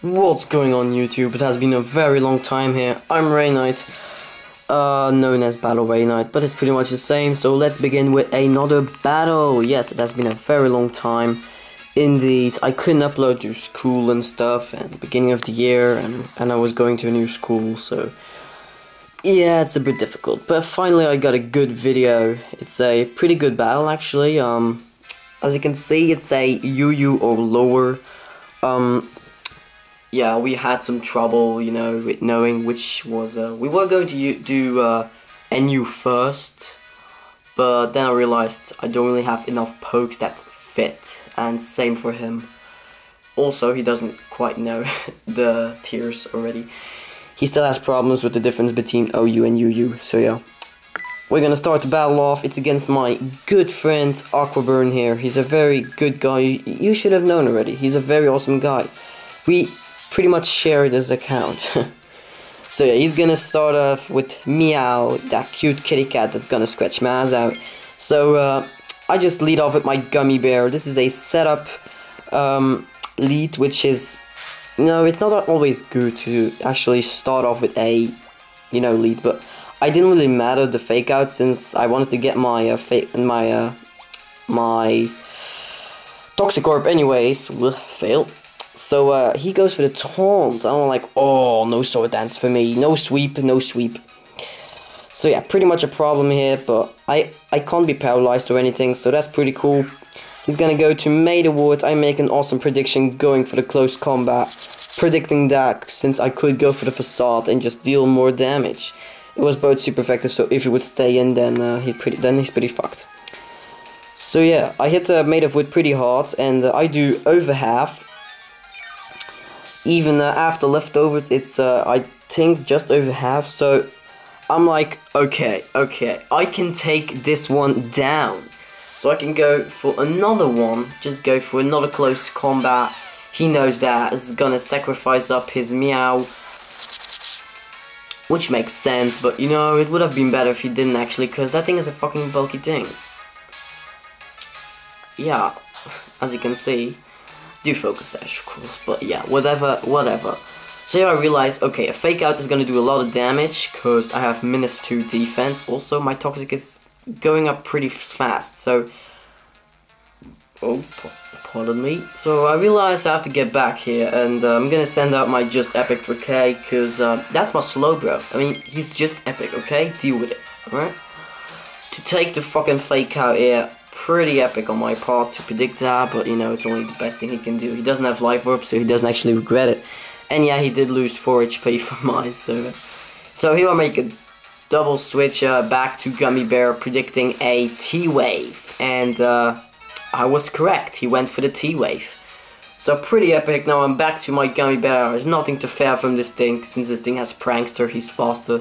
What's going on YouTube? It has been a very long time here. I'm Ray Knight, known as Battle Ray Knight, but it's pretty much the same, so let's begin with another battle. Yes, it has been a very long time. Indeed, I couldn't upload to school and stuff at the beginning of the year, and I was going to a new school, so yeah, it's a bit difficult. But finally I got a good video. It's a pretty good battle actually. As you can see, it's a UU or lower. Yeah, we had some trouble, you know, with knowing which was, we were going to do NU first, but then I realized I don't really have enough pokes that fit, and same for him. Also, he doesn't quite know the tiers already. He still has problems with the difference between OU and UU, so yeah. We're gonna start the battle off. It's against my good friend Aquaburn here. He's a very good guy. You should have known already. He's a very awesome guy. We pretty much shared his account. So yeah, he's gonna start off with Meow, that cute kitty cat that's gonna scratch my ass out. So I just lead off with my gummy bear. This is a setup lead, which is, you know, it's not always good to actually start off with a, you know, lead, but I didn't really matter the fake out since I wanted to get my my Toxic Orb anyways. Will fail. So he goes for the taunt. I'm like, oh, no sword dance for me. No sweep, no sweep. So yeah, pretty much a problem here, but I can't be paralyzed or anything, so that's pretty cool. He's gonna go to mebbe. I make an awesome prediction going for the close combat, predicting that since I could go for the facade and just deal more damage. It was both super effective, so if he would stay in, then he's pretty fucked. So yeah, I hit mebbe pretty hard, and I do over half. Even after leftovers, it's I think just over half. So I'm like, okay, I can take this one down. So I can go for another one, just go for another close combat. He knows that is gonna sacrifice up his Meow, which makes sense, but you know, it would have been better if he didn't actually, because that thing is a fucking bulky thing. Yeah, as you can see. Do focus sash, of course, but yeah, whatever. So here I realized, okay, a fake out is gonna do a lot of damage, because I have -2 defense. Also, my toxic is going up pretty fast, so... Oh, pardon me. So I realized I have to get back here, and I'm gonna send out my just epic for K, because that's my slow bro. I mean, he's just epic, okay? Deal with it, alright? To take the fucking fake out here, pretty epic on my part to predict that, but you know, it's only the best thing he can do. He doesn't have life orb, so he doesn't actually regret it. And yeah, he did lose 4 HP from mine, so here I make a double switch back to Gummy Bear, predicting a T-Wave, and I was correct, he went for the T-Wave. So pretty epic. Now I'm back to my Gummy Bear. There's nothing to fear from this thing, since this thing has Prankster, he's faster.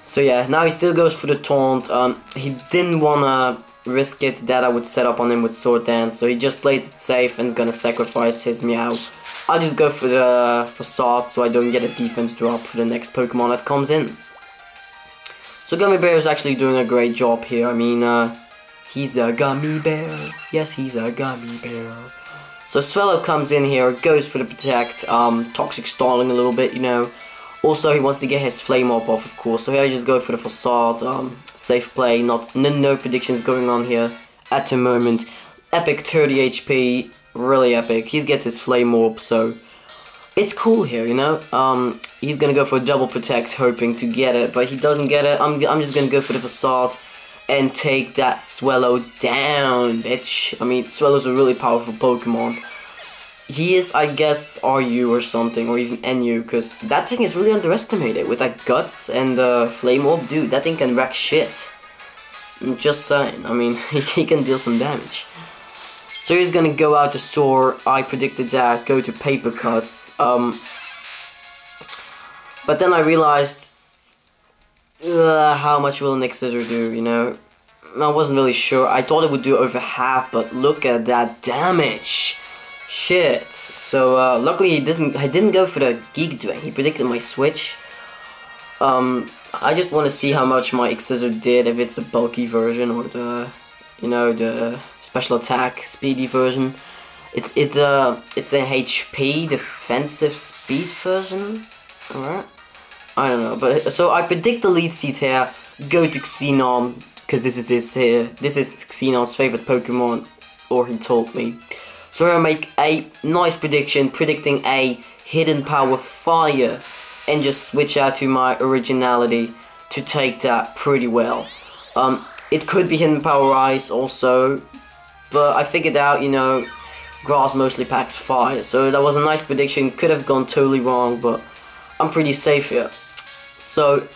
So yeah, now he still goes for the taunt. He didn't wanna risk it that I would set up on him with Sword Dance, so he just plays it safe and is gonna sacrifice his Meow. I'll just go for the facade so I don't get a defense drop for the next Pokemon that comes in. So Gummy Bear is actually doing a great job here. I mean, he's a Gummy Bear. Yes, he's a Gummy Bear. So Swellow comes in here, goes for the protect, Toxic stalling a little bit, you know. Also, he wants to get his Flame Orb off, of course, so here I just go for the facade, safe play, no predictions going on here at the moment. Epic 30 HP, really epic. He gets his Flame Orb, so it's cool here, you know. He's gonna go for a double protect, hoping to get it, but he doesn't get it. I'm just gonna go for the facade and take that Swellow down, bitch. I mean, Swellow's a really powerful Pokemon. He is, I guess, RU or something, or even NU, because that thing is really underestimated. With like Guts and Flame Orb, dude, that thing can wreck shit. Just saying, I mean, he can deal some damage. So he's gonna go out to Soar. I predicted that, go to Paper Cuts. But then I realized, how much will an Scissor do, you know? I wasn't really sure. I thought it would do over half, but look at that damage. Shit. So luckily he didn't go for the Geek Drain. He predicted my switch. I just want to see how much my Scissor did, if it's the bulky version or the, you know, the special attack speedy version. it's a HP defensive speed version. Alright. I don't know, but so I predict the lead seat here. Go to Xenon because this is Xenon's favorite Pokemon, or he told me. So I make a nice prediction, predicting a hidden power fire, and just switch out to my originality to take that pretty well. It could be hidden power ice also, but I figured out, you know, grass mostly packs fire, so that was a nice prediction. Could have gone totally wrong, but I'm pretty safe here. So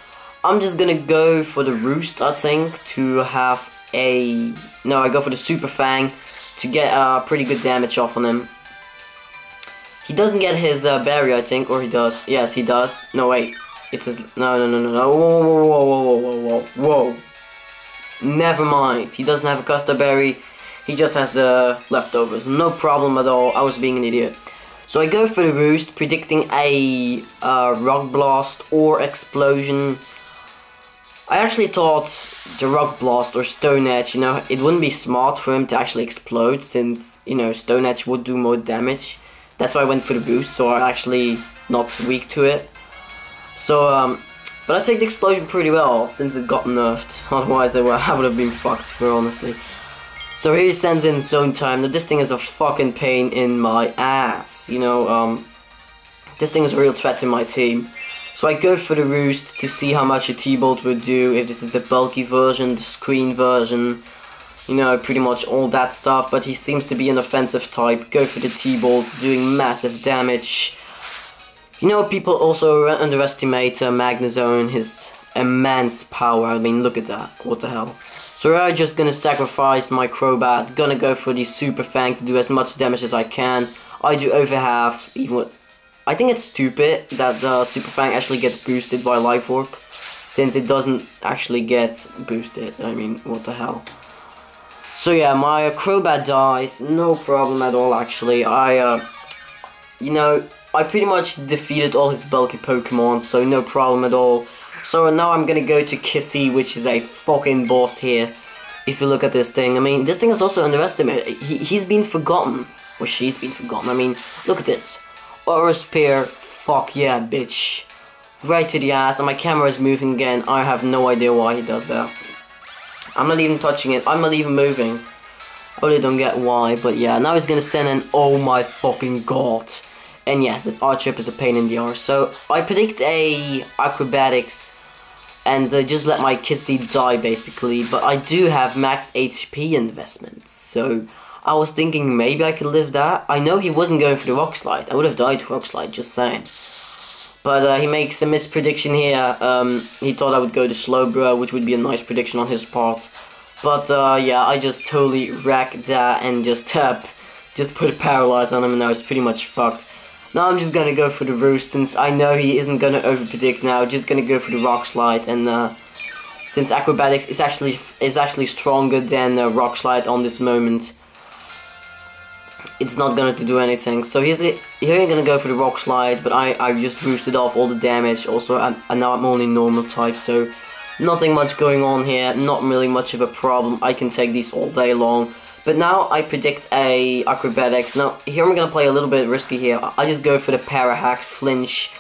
I'm just gonna go for the Roost, I think, to have a... No, I go for the Super Fang to get pretty good damage off on him. He doesn't get his berry, I think, or he does. Yes, he does. No, wait. It's his... No. Whoa. Never mind. He doesn't have a custard berry. He just has the leftovers. No problem at all. I was being an idiot. So I go for the Roost, predicting a Rock Blast or Explosion. I actually thought the Rock Blast or Stone Edge, you know, it wouldn't be smart for him to actually explode, since, you know, Stone Edge would do more damage. That's why I went for the boost, so I'm actually not weak to it. So, but I take the Explosion pretty well, since it got nerfed. Otherwise, I would have been fucked, for honestly. So here he sends in Zone Time. Now, this thing is a fucking pain in my ass, you know, this thing is a real threat to my team. So I go for the Roost to see how much a T-Bolt would do, if this is the bulky version, the screen version, you know, pretty much all that stuff, but he seems to be an offensive type. Go for the T-Bolt, doing massive damage. You know, people also underestimate Magnezone, his immense power. I mean, look at that, what the hell. So I'm just gonna sacrifice my Crobat, gonna go for the Super Fang to do as much damage as I can. I do over half, even with... I think it's stupid that the Super Fang actually gets boosted by Life Orb, since it doesn't actually get boosted. I mean, what the hell. So yeah, my Crobat dies, no problem at all actually. You know, I pretty much defeated all his bulky Pokemon, so no problem at all. So now I'm gonna go to Kissy, which is a fucking boss here. If you look at this thing, I mean, this thing is also underestimated. He's been forgotten, or she's been forgotten. I mean, look at this. Aura Spear, fuck yeah, bitch. Right to the ass, and my camera is moving again. I have no idea why he does that. I'm not even touching it, I'm not even moving. I really don't get why, but yeah, now he's gonna send in, oh my fucking god. And yes, this R-Chip is a pain in the arse. So I predict a Acrobatics and just let my Kissy die basically. But I do have max HP investments, so I was thinking maybe I could live that. I know he wasn't going for the Rock Slide. I would have died to Rock Slide, just saying. But he makes a misprediction here. He thought I would go to Slowbro, which would be a nice prediction on his part. But yeah, I just totally wrecked that and just put a Paralyze on him, and now he's pretty much fucked. Now I'm just gonna go for the Roost, since I know he isn't gonna overpredict now. Just gonna go for the Rock Slide, and since Acrobatics is actually stronger than Rock Slide on this moment, it's not going to do anything. So here I'm gonna go for the Rock Slide, but I just roosted off all the damage. Also, and now I'm only normal type, so nothing much going on here. Not really much of a problem. I can take these all day long. But now I predict a Acrobatics. Now here I'm gonna play a little bit risky here. I just go for the Parahax Flinch,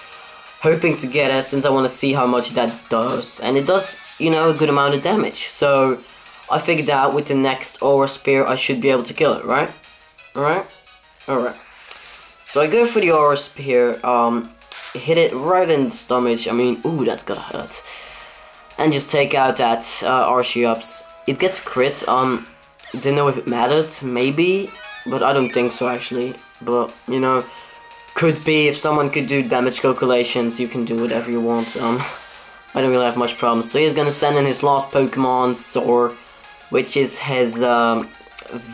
hoping to get it, since I want to see how much that does, and it does, you know, a good amount of damage. So I figured out with the next Aura Spear I should be able to kill it, right? Alright? So I go for the Aura Spear, hit it right in the stomach. I mean, ooh, that's gotta hurt. And just take out that Archeops. It gets crit. Didn't know if it mattered, maybe, but I don't think so actually. But, you know, could be. If someone could do damage calculations, you can do whatever you want. I don't really have much problems. So he's gonna send in his last Pokemon, Soar, which is his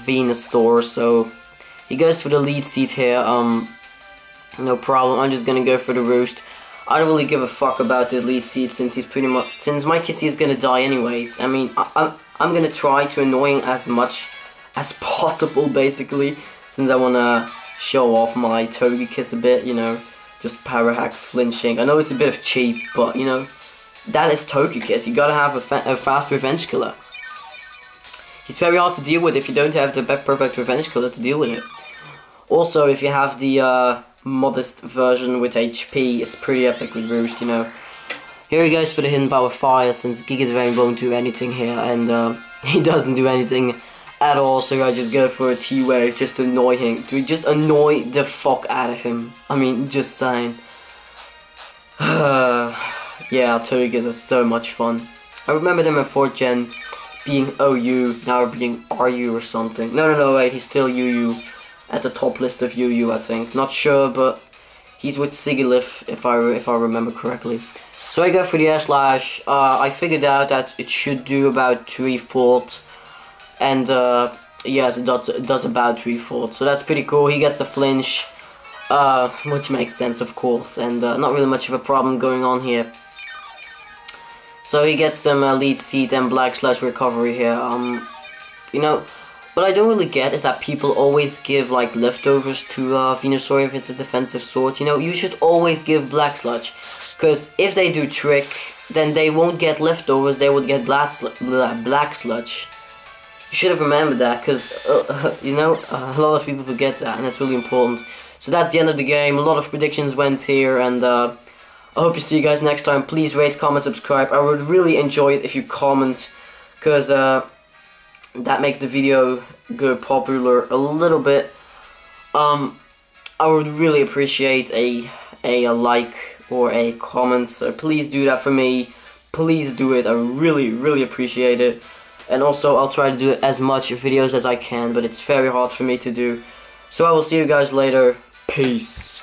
Venusaur. So he goes for the lead seat here. No problem. I'm just gonna go for the Roost. I don't really give a fuck about the lead seat, since my Kissy is gonna die anyways. I mean, I'm gonna try to annoy him as much as possible, basically, since I wanna show off my Togekiss a bit, you know, just Parahax flinching. I know it's a bit of cheap, but, you know, that is Togekiss. You gotta have a fast revenge killer. He's very hard to deal with if you don't have the perfect revenge killer to deal with it. Also, if you have the modest version with HP, it's pretty epic with Roost, you know. Here he goes for the hidden power fire, since Giga Drain won't do anything here, and he doesn't do anything at all, so I just go for a T-Wave just to annoy him, to just annoy the fuck out of him. I mean, just saying. Yeah, Togekiss is so much fun. I remember them in 4th gen being OU, now being RU or something. No, wait, he's still UU. At the top list of UU, I think. Not sure, but he's with Sigilyph, if I remember correctly. So I go for the Air Slash. I figured out that it should do about 3/4, and yes, it does about 3/4. So that's pretty cool. He gets a flinch, which makes sense, of course, and not really much of a problem going on here. So he gets some Lead Seed and Black Slash recovery here. You know, what I don't really get is that people always give like leftovers to Venusaur if it's a defensive sword. You know, you should always give Black Sludge, because if they do Trick, then they won't get leftovers, they would get Black Sludge. You should have remembered that, because, you know, a lot of people forget that, and it's really important. So that's the end of the game. A lot of predictions went here, and I hope to see you guys next time. Please rate, comment, subscribe. I would really enjoy it if you comment, because that makes the video go popular a little bit. I would really appreciate a like or a comment, so please do that for me. Please do it. I really appreciate it. And also, I'll try to do as much videos as I can, but it's very hard for me to do. So I will see you guys later. Peace.